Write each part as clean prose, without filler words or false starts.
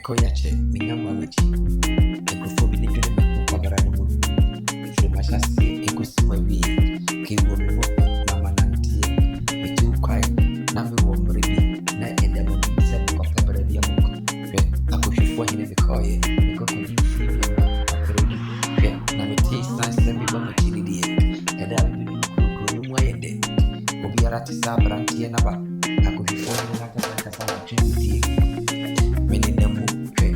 Koyache, Minamachi, Ecophobic Pabarano, Frimashasi, Ecosima, Kiwo, Mama Nanti, the two quiet, Nami Womribi, Night and Demon, Seven of February, I push you for him in the coy, because you feel Namity, San Machidi, and I will be way day. Obiarati Sabranti and Abba, I could be falling like a Cassava. Many namu hwɛ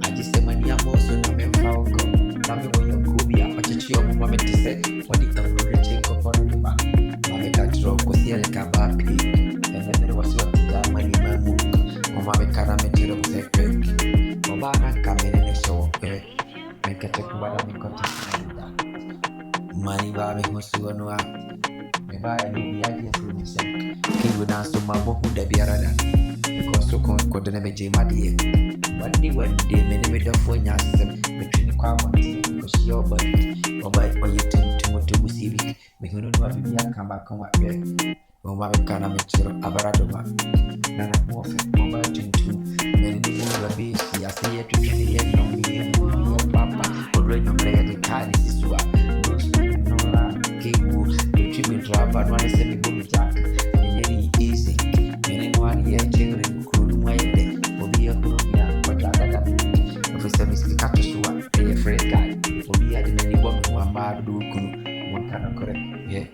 agye sɛ mani abɔ so na memfa wo kɔ na me wɔyɛ nkuo bi a ɔkyekye ɔmo ma mete sɛ wɔde awurekye nkɔfɔ no de ma ma meka kyerɛ ɔkɔsi ɛleka baa pii ɛnɛ mere wɔ sɛ ɔteda ama nima mu ɔma meka na mekyerɛ wo sɛ hwɛ ɔbaa na nka mene ne hyɛ wɔ hwɛ mekɛkyɛ kubada mekɔte saida mani baa meho soɔ no a mebaa ɛne bi agye afiri mu sɛ kewu na so mabɔ ho da biara da because so could never jam my dear. One day, many made up for Yassam, between the common because your body, or by you tend to want to see it. We don't know if you come back on my bed. Or my kind of mature Abaradoma. None of more for my tune to many more of these. I say it to the end of me, your papa, or when you play the card is to us. No, Kibu, the tribute drive, but one is semi boom jack. Very easy. Anyone here, children. Afraid guy, or be at any one who are mad, do one cannot correct. Yeah.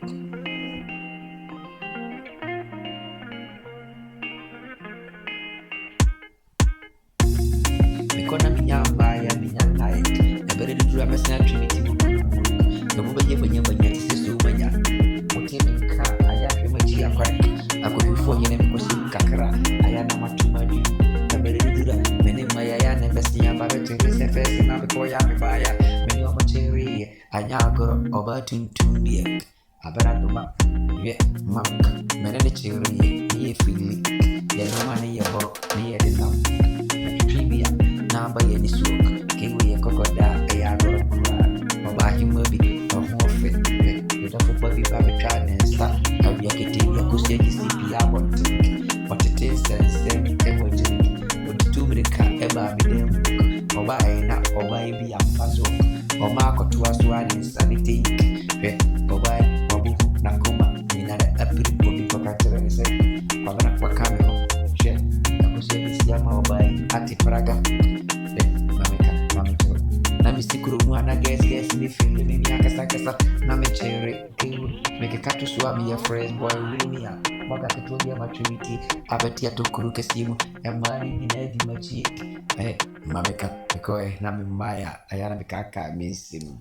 Economy, young buyer, young light, a very little Amazon Trinity. The woman never yet is so many. What in car, I have much here. I could be for him because Kakara, I am not too much. Many my ayan and best near Babette is the first in Abacoya, Baya, many of Cherry, Ayago, over to be a Baradoma, yet, Mamma, many cherry, ye freely, yet no money about near the lamp. Trivia, now by any stroke, came we a crocodile, Ayago, or by him will be of more fit, with a football Babette and start. I'll be a kitty, a good CPR, but it is and same emoji. Eba bidem obae na obae bi amfazo oma kotoa so ade insanity hwe obae wabuhu na koma mina da apiri obi kokatere se kwabana kwakame ho hwe akose bisi ama obae ati praga mameka na misikuru mu ana guess ni feel ni akasa na mechere kewu mekekatu so abi ya fresh boy winia mwaga kituobia maturity abetia tokuru kesimu emani dinedi machi mameka koe na mimaya ayana mikaka misimu.